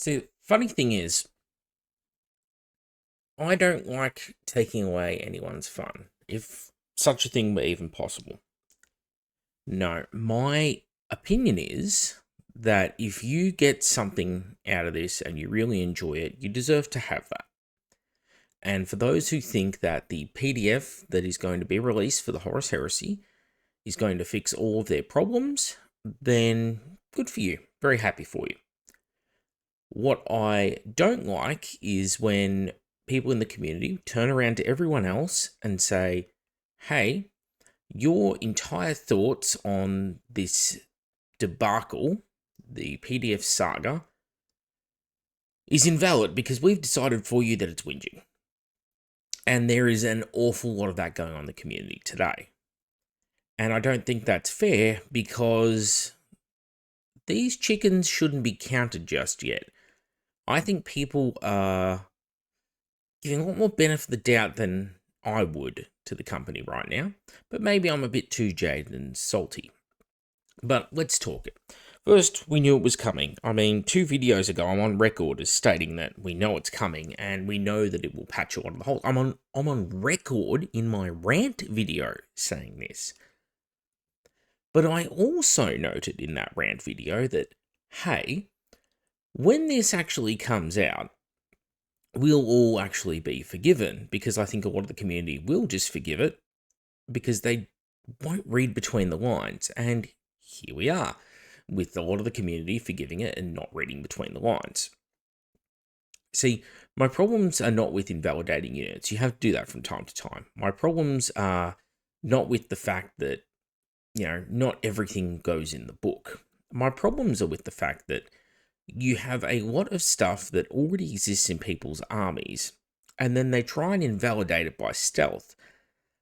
See, funny thing is, I don't like taking away anyone's fun, if such a thing were even possible. No, my opinion is that if you get something out of this and you really enjoy it, you deserve to have that. And for those who think that the PDF that is going to be released for the Horus Heresy is going to fix all of their problems, then good for you. Very happy for you. What I don't like is when people in the community turn around to everyone else and say, hey, your entire thoughts on this debacle, the PDF saga, is invalid because we've decided for you that it's whinging. And there is an awful lot of that going on in the community today. And I don't think that's fair because these chickens shouldn't be counted just yet. I think people are giving a lot more benefit of the doubt than I would to the company right now. But maybe I'm a bit too jaded and salty. But let's talk it. First, we knew it was coming. I mean, 2 videos ago, I'm on record as stating that we know it's coming and we know that it will patch a lot of the holes. I'm on record in my rant video saying this. But I also noted in that rant video that, hey, when this actually comes out, we'll all actually be forgiven, because I think a lot of the community will just forgive it because they won't read between the lines. And here we are, with a lot of the community forgiving it and not reading between the lines. See, my problems are not with invalidating units. You have to do that from time to time. My problems are not with the fact that, not everything goes in the book. My problems are with the fact that you have a lot of stuff that already exists in people's armies, and then they try and invalidate it by stealth.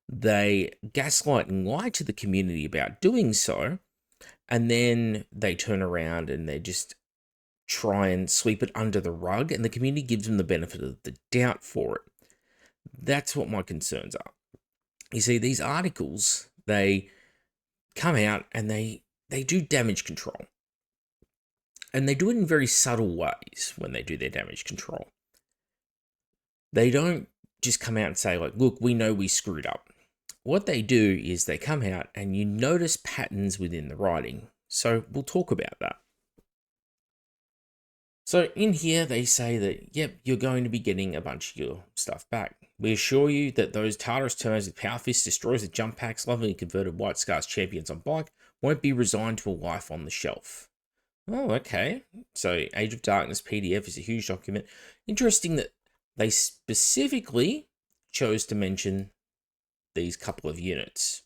They gaslight and lie to the community about doing so, and then they turn around and they just try and sweep it under the rug, and the community gives them the benefit of the doubt for it. That's what my concerns are. You see, these articles, they come out and they do damage control. And they do it in very subtle ways when they do their damage control. They don't just come out and say, like, look, we know we screwed up. What they do is they come out and you notice patterns within the writing. So we'll talk about that. So in here, they say that, yep, you're going to be getting a bunch of your stuff back. We assure you that those Tartarus turns with Power Fist destroys the jump packs, lovingly converted White Scars champions on bike, won't be resigned to a life on the shelf. Oh, okay. So Age of Darkness PDF is a huge document. Interesting that they specifically chose to mention these couple of units,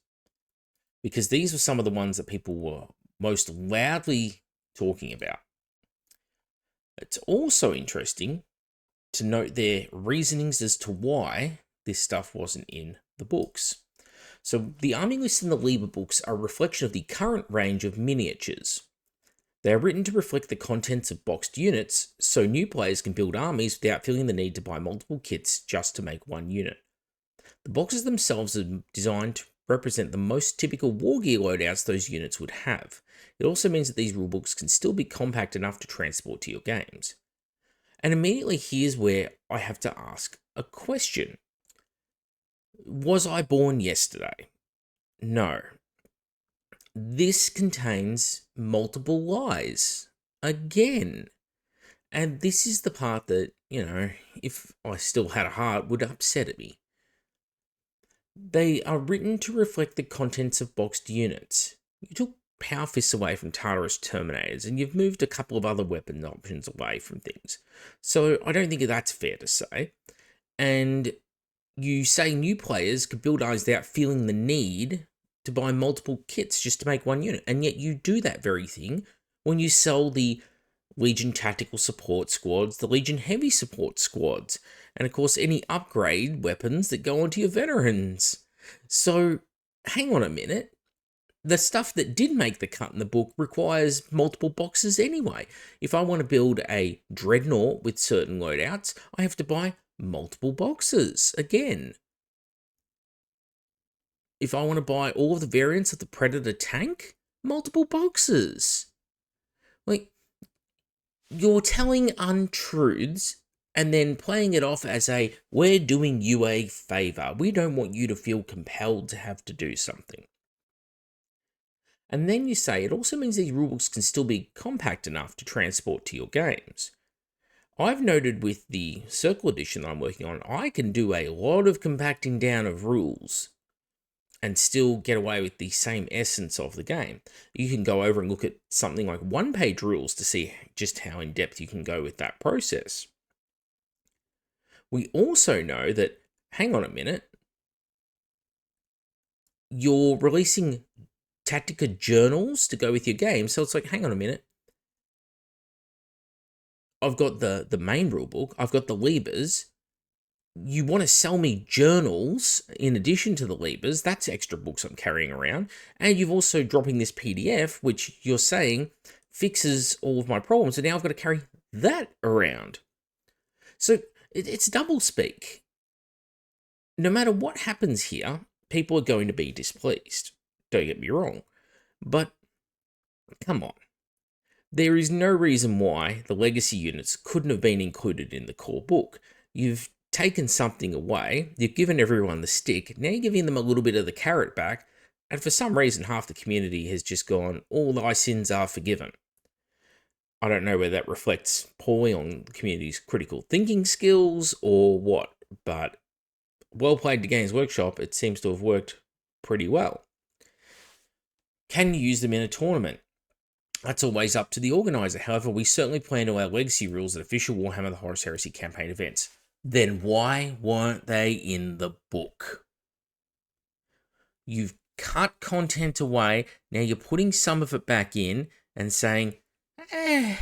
because these were some of the ones that people were most loudly talking about. It's also interesting to note their reasonings as to why this stuff wasn't in the books. So the army lists in the Liber books are a reflection of the current range of miniatures. They are written to reflect the contents of boxed units, so new players can build armies without feeling the need to buy multiple kits just to make one unit. The boxes themselves are designed to represent the most typical war gear loadouts those units would have. It also means that these rulebooks can still be compact enough to transport to your games. And immediately here's where I have to ask a question. Was I born yesterday? No. This contains multiple lies. Again. And this is the part that, if I still had a heart, would upset at me. They are written to reflect the contents of boxed units. You took Power Fists away from Tartarus Terminators, and you've moved a couple of other weapon options away from things. So I don't think that's fair to say. And you say new players could build armies without feeling the need to buy multiple kits just to make one unit. And yet you do that very thing when you sell the Legion Tactical Support Squads, the Legion Heavy Support Squads, and of course any upgrade weapons that go onto your veterans. So hang on a minute. The stuff that did make the cut in the book requires multiple boxes anyway. If I want to build a Dreadnought with certain loadouts, I have to buy multiple boxes again. If I want to buy all of the variants of the Predator tank, multiple boxes. Like, you're telling untruths and then playing it off as we're doing you a favor. We don't want you to feel compelled to have to do something. And then you say it also means these rulebooks can still be compact enough to transport to your games. I've noted with the Circle Edition that I'm working on, I can do a lot of compacting down of rules and still get away with the same essence of the game. You can go over and look at something like one-page rules to see just how in-depth you can go with that process. We also know that, hang on a minute, you're releasing Tactica journals to go with your game. So it's like, hang on a minute. I've got the main rulebook. I've got the levers. You want to sell me journals in addition to the levers. That's extra books I'm carrying around. And you've also dropping this PDF, which you're saying fixes all of my problems. And now I've got to carry that around. So it's double speak. No matter what happens here, people are going to be displeased. Don't get me wrong. But come on. There is no reason why the legacy units couldn't have been included in the core book. You've taken something away, you've given everyone the stick, now you're giving them a little bit of the carrot back, and for some reason half the community has just gone, all thy sins are forgiven. I don't know whether that reflects poorly on the community's critical thinking skills or what, but well played to Games Workshop, it seems to have worked pretty well. Can you use them in a tournament? That's always up to the organizer. However, we certainly plan to allow legacy rules at official Warhammer the Horus Heresy campaign events. Then why weren't they in the book? You've cut content away, now you're putting some of it back in and saying, it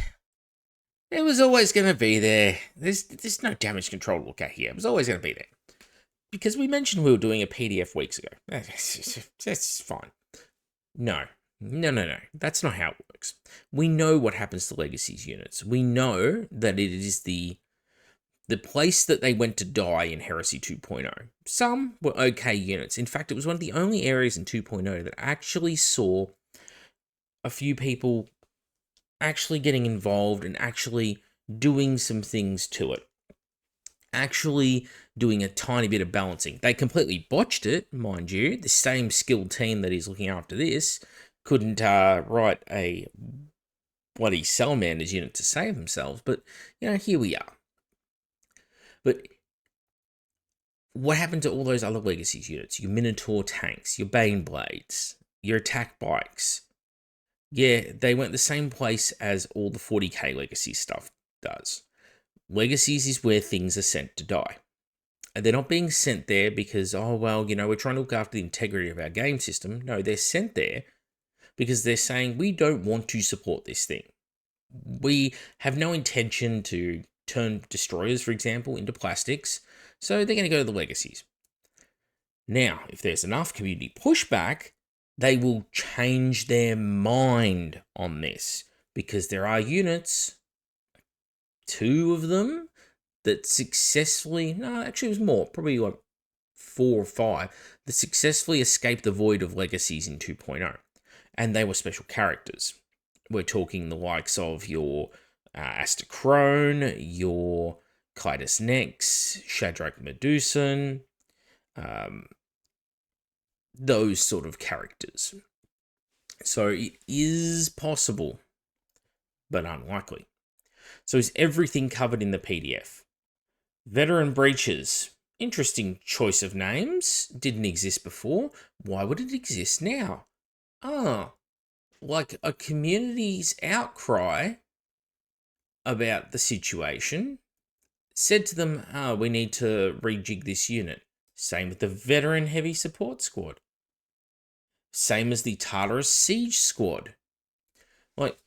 was always going to be there. There's no damage control to look at here. It was always going to be there. Because we mentioned we were doing a PDF weeks ago. That's fine. No. That's not how it works. We know what happens to Legacy's units. We know that it is the place that they went to die in Heresy 2.0. Some were okay units. In fact, it was one of the only areas in 2.0 that actually saw a few people actually getting involved and actually doing some things to it. Actually doing a tiny bit of balancing. They completely botched it, mind you. The same skilled team that is looking after this couldn't write a bloody Salamanders unit to save themselves, but, here we are. But what happened to all those other Legacies units? Your Minotaur tanks, your Baneblades, your attack bikes. Yeah, they went the same place as all the 40k Legacy stuff does. Legacies is where things are sent to die. And they're not being sent there because, we're trying to look after the integrity of our game system. No, they're sent there because they're saying, we don't want to support this thing. We have no intention to turn destroyers, for example, into plastics, so they're going to go to the Legacies. Now, if there's enough community pushback, they will change their mind on this, because there are units, 2 of them, that successfully, no, actually it was more, probably like 4 or 5, that successfully escaped the void of Legacies in 2.0. And they were special characters. We're talking the likes of your Astacrone, your Clytus Nex, Shadrach Medusan, those sort of characters. So it is possible, but unlikely. So is everything covered in the PDF? Veteran Breaches. Interesting choice of names. Didn't exist before. Why would it exist now? Like a community's outcry about the situation said to them, we need to rejig this unit. Same with the Veteran Heavy Support Squad. Same as the Tartarus Siege Squad. Like,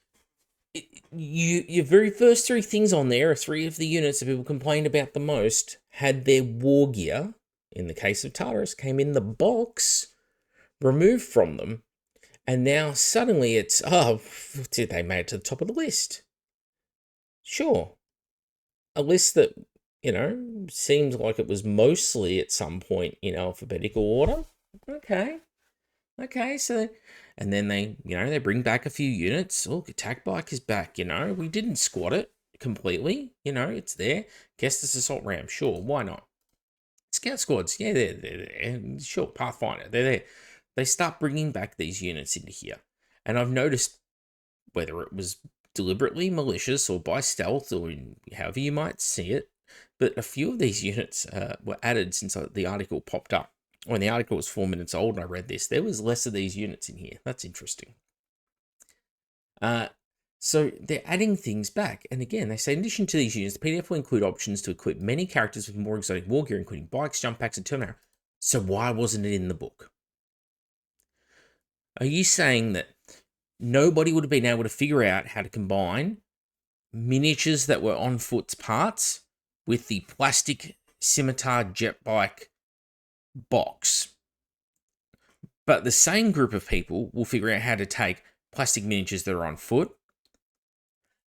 your very first 3 things on there are 3 of the units that people complained about the most had their war gear, in the case of Tartarus, came in the box, removed from them, and now suddenly it's, they made it to the top of the list. Sure. A list that, seems like it was mostly at some point in alphabetical order. Okay, so, and then they, they bring back a few units. Look, Attack Bike is back, we didn't squat it. completely. You know, it's there. Kestis Assault Ram, sure, why not? Scout Squads, yeah, they're there. Sure, Pathfinder, they're there. They start bringing back these units into here. And I've noticed, whether it was deliberately malicious or by stealth or however you might see it, but a few of these units were added since the article popped up. When the article was 4 minutes old and I read this, there was less of these units in here. That's interesting. So they're adding things back. And again, they say, in addition to these units, the PDF will include options to equip many characters with more exotic war gear, including bikes, jump packs, and Terminator. So why wasn't it in the book? Are you saying that nobody would have been able to figure out how to combine miniatures that were on Foot's parts with the plastic scimitar jet bike box? But the same group of people will figure out how to take plastic miniatures that are on Foot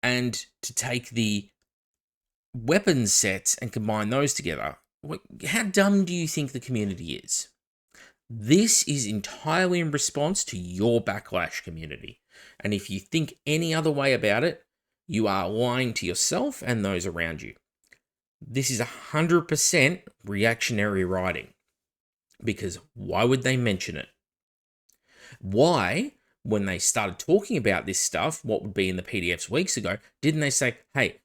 and to take the weapons sets and combine those together. How dumb do you think the community is? This is entirely in response to your backlash, community. And if you think any other way about it, you are lying to yourself and those around you. This is 100% reactionary writing. Because why would they mention it? Why, when they started talking about this stuff, what would be in the PDFs weeks ago, didn't they say, hey,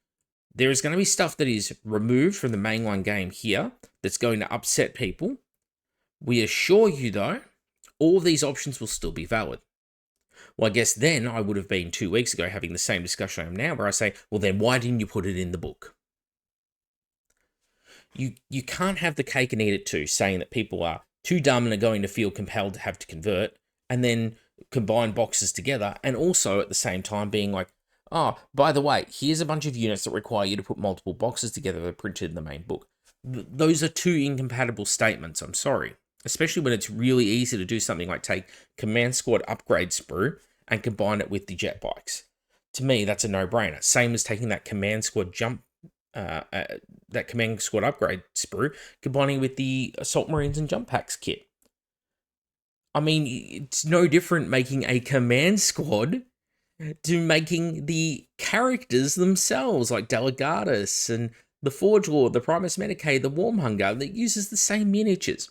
there is going to be stuff that is removed from the mainline game here that's going to upset people. We assure you, though, all of these options will still be valid. Well, I guess then I would have been 2 weeks ago having the same discussion I am now, where I say, well, then why didn't you put it in the book? You can't have the cake and eat it too, saying that people are too dumb and are going to feel compelled to have to convert, and then combine boxes together, and also at the same time being like, oh, by the way, here's a bunch of units that require you to put multiple boxes together that are printed in the main book. Those are two incompatible statements, I'm sorry. Especially when it's really easy to do something like take Command Squad upgrade sprue and combine it with the jet bikes. To me, that's a no-brainer. Same as taking that Command Squad that Command Squad upgrade sprue, combining with the Assault Marines and Jump Packs kit. I mean, it's no different making a Command Squad to making the characters themselves, like Delegatus and the Forge Lord, the Primus Medicae, the Warmhunger, that uses the same miniatures.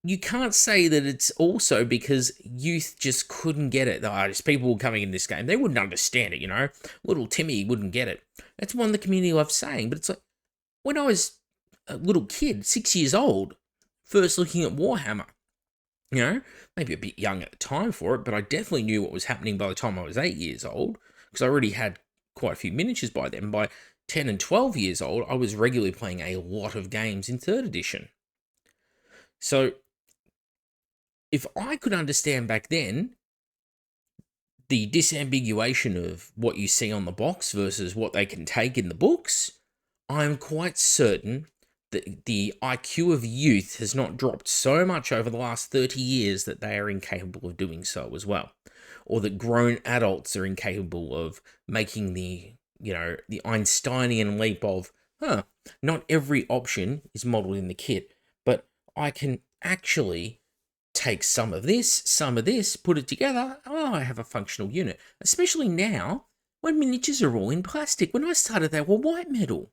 You can't say that it's also because youth just couldn't get it. Just people coming in this game, they wouldn't understand it, you know? Little Timmy wouldn't get it. That's one the community loves saying, but it's like, when I was a little kid, 6 years old, first looking at Warhammer, you know, maybe a bit young at the time for it, but I definitely knew what was happening by the time I was 8 years old, because I already had quite a few miniatures by then. By 10 and 12 years old, I was regularly playing a lot of games in 3rd edition. So if I could understand back then the disambiguation of what you see on the box versus what they can take in the books, I'm quite certain that the IQ of youth has not dropped so much over the last 30 years that they are incapable of doing so as well. Or that grown adults are incapable of making the Einsteinian leap of, not every option is modeled in the kit, but I can actually take some of this, put it together. Oh, I have a functional unit. Especially now, when miniatures are all in plastic. When I started, they were white metal.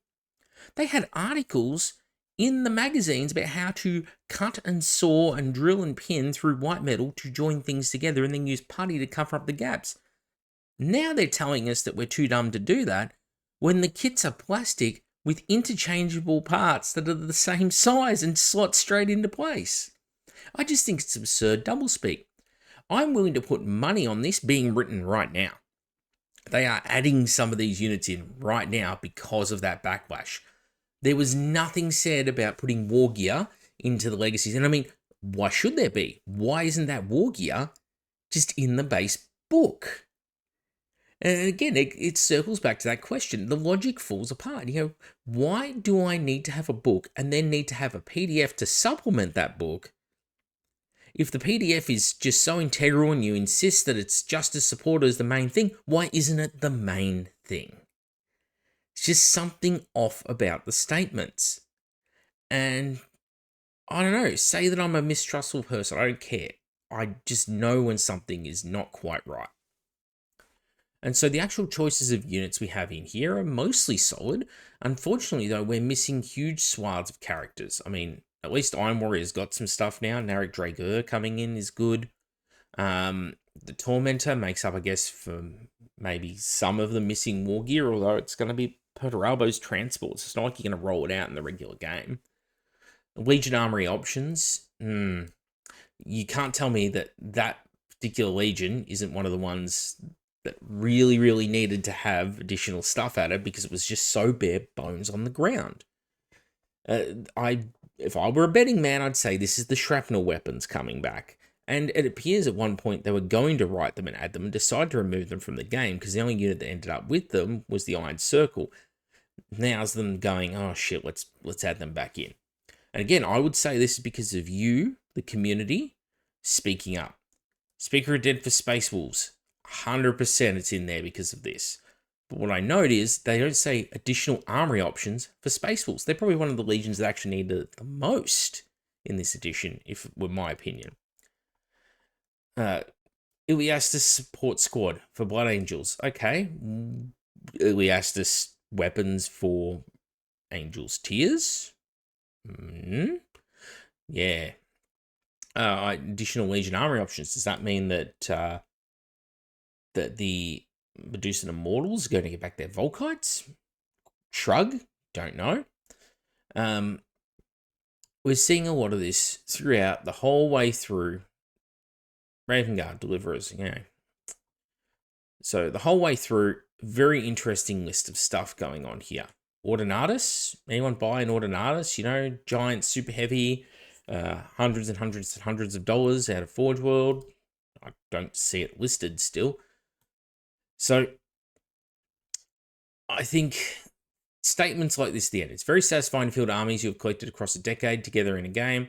They had articles in the magazines about how to cut and saw and drill and pin through white metal to join things together and then use putty to cover up the gaps. Now they're telling us that we're too dumb to do that when the kits are plastic with interchangeable parts that are the same size and slot straight into place. I just think it's absurd doublespeak. I'm willing to put money on this being written right now. They are adding some of these units in right now because of that backlash. There was nothing said about putting war gear into the legacies. And I mean, why should there be? Why isn't that war gear just in the base book? And again, it circles back to that question. The logic falls apart. You know, why do I need to have a book and then need to have a PDF to supplement that book? If the PDF is just so integral and you insist that it's just as supported as the main thing, why isn't it the main thing? It's just something off about the statements. And I don't know, say that I'm a mistrustful person, I don't care. I just know when something is not quite right. And so the actual choices of units we have in here are mostly solid. Unfortunately, though, we're missing huge swaths of characters. I mean, at least Iron Warrior's got some stuff now. Narek Draeger coming in is good. The Tormentor makes up, I guess, for maybe some of the missing war gear, although it's going to be Perturbo's transports. It's not like you're going to roll it out in the regular game. Legion Armory options. You can't tell me that that particular Legion isn't one of the ones that really, really needed to have additional stuff added because it was just so bare bones on the ground. If I were a betting man, I'd say this is the shrapnel weapons coming back. And it appears at one point they were going to write them and add them and decide to remove them from the game because the only unit that ended up with them was the Iron Circle. Now's them going, oh shit, let's add them back in. And again, I would say this is because of you, the community, speaking up. Speaker of Dead for Space Wolves, 100% it's in there because of this. But what I note is they don't say additional armory options for Space Wolves. They're probably one of the legions that actually needed it the most in this edition, if it were my opinion. Iliastus Support Squad for Blood Angels. Okay. Iliastus weapons for Angels Tears. Yeah. Additional Legion armory options. Does that mean that that the Medusan Immortals are going to get back their Volkites? Shrug. Don't know. We're seeing a lot of this throughout the whole way through Raven Guard Deliverers, So the whole way through, very interesting list of stuff going on here. Ordinatus, anyone buy an Ordinatus? Giant, super heavy, hundreds and hundreds and hundreds of dollars out of Forge World. I don't see it listed still. So I think statements like this at the end. It's very satisfying to field armies you have collected across a decade together in a game,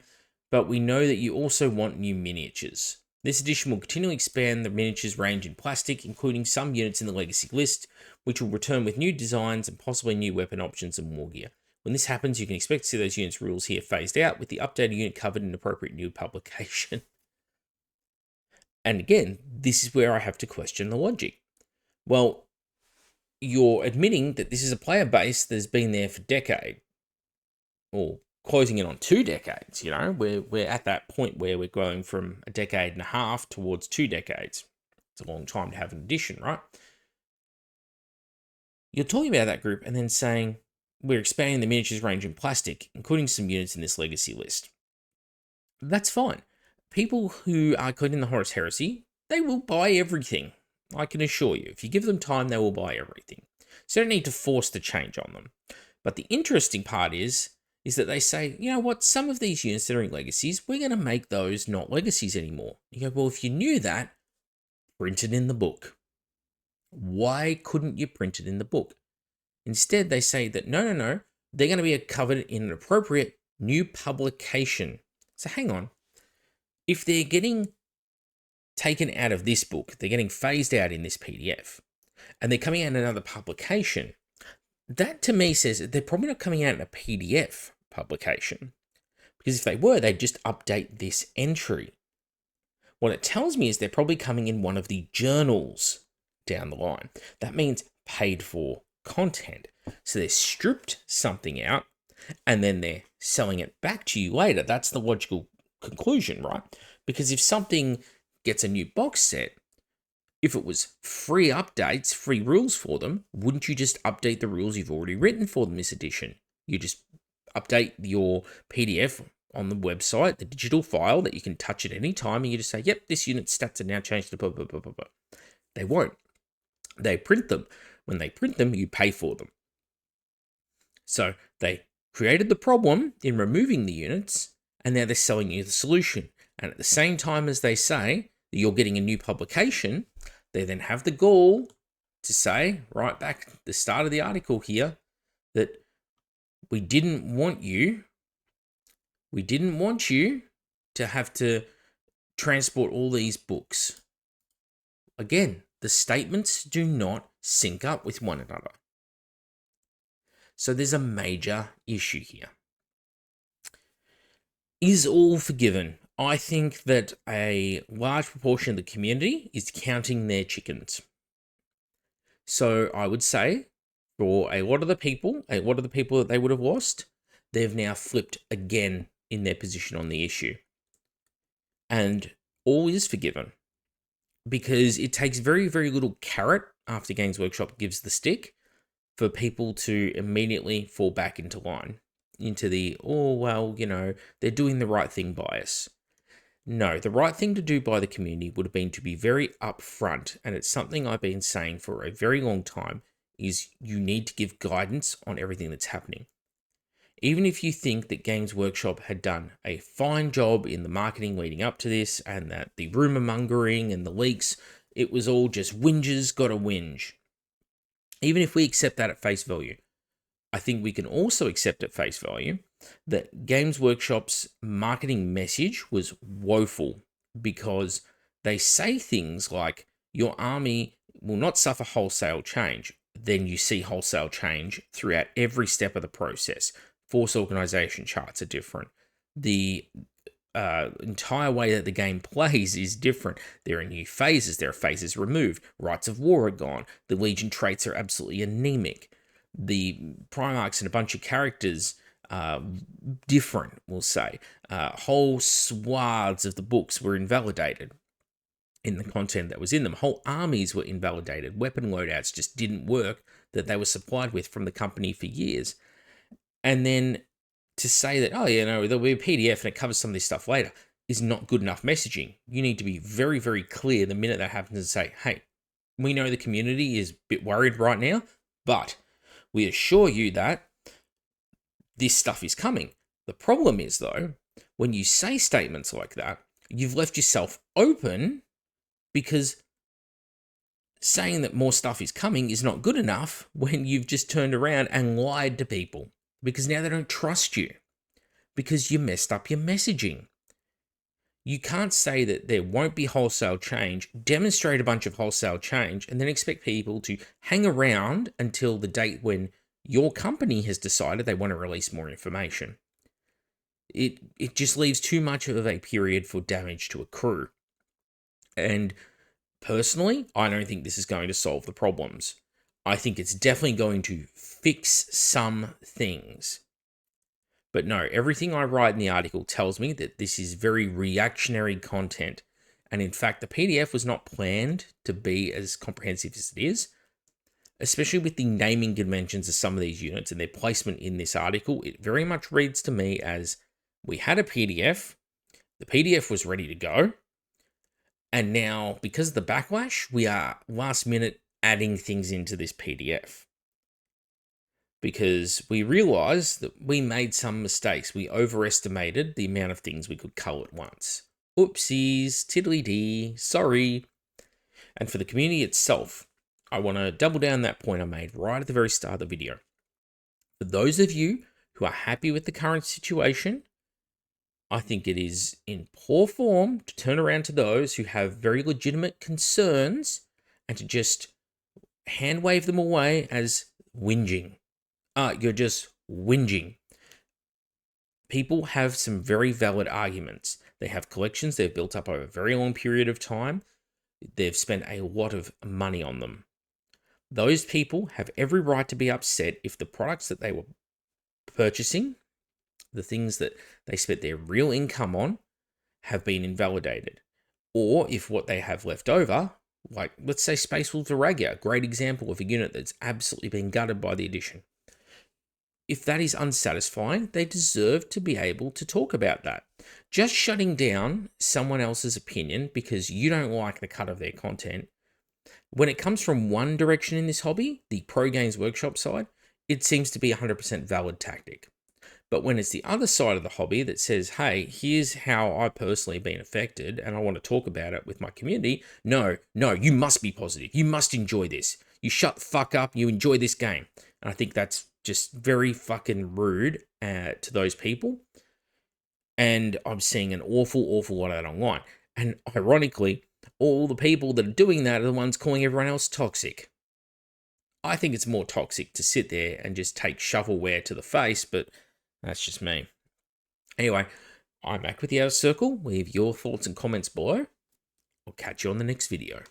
but we know that you also want new miniatures. This edition will continually expand the miniatures range in plastic, including some units in the legacy list, which will return with new designs and possibly new weapon options and war gear. When this happens, you can expect to see those units' rules here phased out, with the updated unit covered in appropriate new publication. And again, this is where I have to question the logic. Well, you're admitting that this is a player base that's been there for decades, or closing in on 2 decades. We're at that point where we're going from a decade and a half towards 2 decades. It's a long time to have an edition, right? You're talking about that group and then saying we're expanding the miniatures range in plastic, including some units in this legacy list. That's fine. People who are collecting the Horus Heresy, they will buy everything. I can assure you. If you give them time, they will buy everything. So you don't need to force the change on them. But the interesting part is that they say, you know what, some of these units that are in legacies, we're going to make those not legacies anymore. You go, well, if you knew that, print it in the book. Why couldn't you print it in the book? Instead, they say that no, they're going to be covered in an appropriate new publication. So hang on. If they're getting taken out of this book, they're getting phased out in this PDF, and they're coming out in another publication, that to me says that they're probably not coming out in a PDF publication. Because if they were, they'd just update this entry. What it tells me is they're probably coming in one of the journals down the line. That means paid for content. So they stripped something out and then they're selling it back to you later. That's the logical conclusion, right? Because if something gets a new box set, if it was free updates, free rules for them, wouldn't you just update the rules you've already written for them this edition? You just update your PDF on the website, the digital file that you can touch at any time, and you just say, yep, this unit's stats are now changed to blah, blah, blah, blah, blah. They won't. They print them. When they print them, you pay for them. So they created the problem in removing the units, and now they're selling you the solution. And at the same time as they say that you're getting a new publication, they then have the gall to say, right back at the start of the article here, that we didn't want you to have to transport all these books. Again, the statements do not sync up with one another. So there's a major issue here. Is all forgiven? I think that a large proportion of the community is counting their chickens. So I would say for a lot of the people that they would have lost, they've now flipped again in their position on the issue. And all is forgiven because it takes very, very little carrot after Games Workshop gives the stick for people to immediately fall back into line, into the, oh, well, they're doing the right thing by us. No, the right thing to do by the community would have been to be very upfront, and it's something I've been saying for a very long time, is you need to give guidance on everything that's happening. Even if you think that Games Workshop had done a fine job in the marketing leading up to this, and that the rumor mongering and the leaks, it was all just whingers got a whinge. Even if we accept that at face value, I think we can also accept at face value that Games Workshop's marketing message was woeful, because they say things like, your army will not suffer wholesale change. Then you see wholesale change throughout every step of the process. Force organization charts are different. The entire way that the game plays is different. There are new phases. There are phases removed. Rights of war are gone. The Legion traits are absolutely anemic. The Primarchs and a bunch of characters are different, we'll say. Whole swaths of the books were invalidated in the content that was in them. Whole armies were invalidated. Weapon loadouts just didn't work that they were supplied with from the company for years. And then to say that, there'll be a PDF and it covers some of this stuff later, is not good enough messaging. You need to be very, very clear the minute that happens and say, hey, we know the community is a bit worried right now, but we assure you that this stuff is coming. The problem is, though, when you say statements like that, you've left yourself open, because saying that more stuff is coming is not good enough when you've just turned around and lied to people, because now they don't trust you because you messed up your messaging. You can't say that there won't be wholesale change, demonstrate a bunch of wholesale change, and then expect people to hang around until the date when your company has decided they want to release more information. It just leaves too much of a period for damage to accrue. And personally, I don't think this is going to solve the problems. I think it's definitely going to fix some things. But no, everything I write in the article tells me that this is very reactionary content. And in fact, the PDF was not planned to be as comprehensive as it is, especially with the naming conventions of some of these units and their placement in this article. It very much reads to me as, we had a PDF, the PDF was ready to go, and now, because of the backlash, we are last minute adding things into this PDF. Because we realized that we made some mistakes. We overestimated the amount of things we could cull at once. Oopsies, tiddly-dee, sorry. And for the community itself, I want to double down that point I made right at the very start of the video. For those of you who are happy with the current situation, I think it is in poor form to turn around to those who have very legitimate concerns and to just hand wave them away as whinging. You're just whinging. People have some very valid arguments. They have collections they've built up over a very long period of time. They've spent a lot of money on them. Those people have every right to be upset if the products that they were purchasing, the things that they spent their real income on, have been invalidated. Or if what they have left over, like let's say Space Wolves Aragia, a great example of a unit that's absolutely been gutted by the addition. If that is unsatisfying, they deserve to be able to talk about that. Just shutting down someone else's opinion because you don't like the cut of their content, when it comes from one direction in this hobby, the Pro Games Workshop side, it seems to be a 100% valid tactic. But when it's the other side of the hobby that says, hey, here's how I personally have been affected and I want to talk about it with my community, no, you must be positive. You must enjoy this. You shut the fuck up, you enjoy this game. And I think that's just very fucking rude to those people. And I'm seeing an awful lot of that online. And ironically, all the people that are doing that are the ones calling everyone else toxic. I think it's more toxic to sit there and just take shovelware to the face, but that's just me. Anyway, I'm back with the Outer Circle. Leave your thoughts and comments below. I'll catch you on the next video.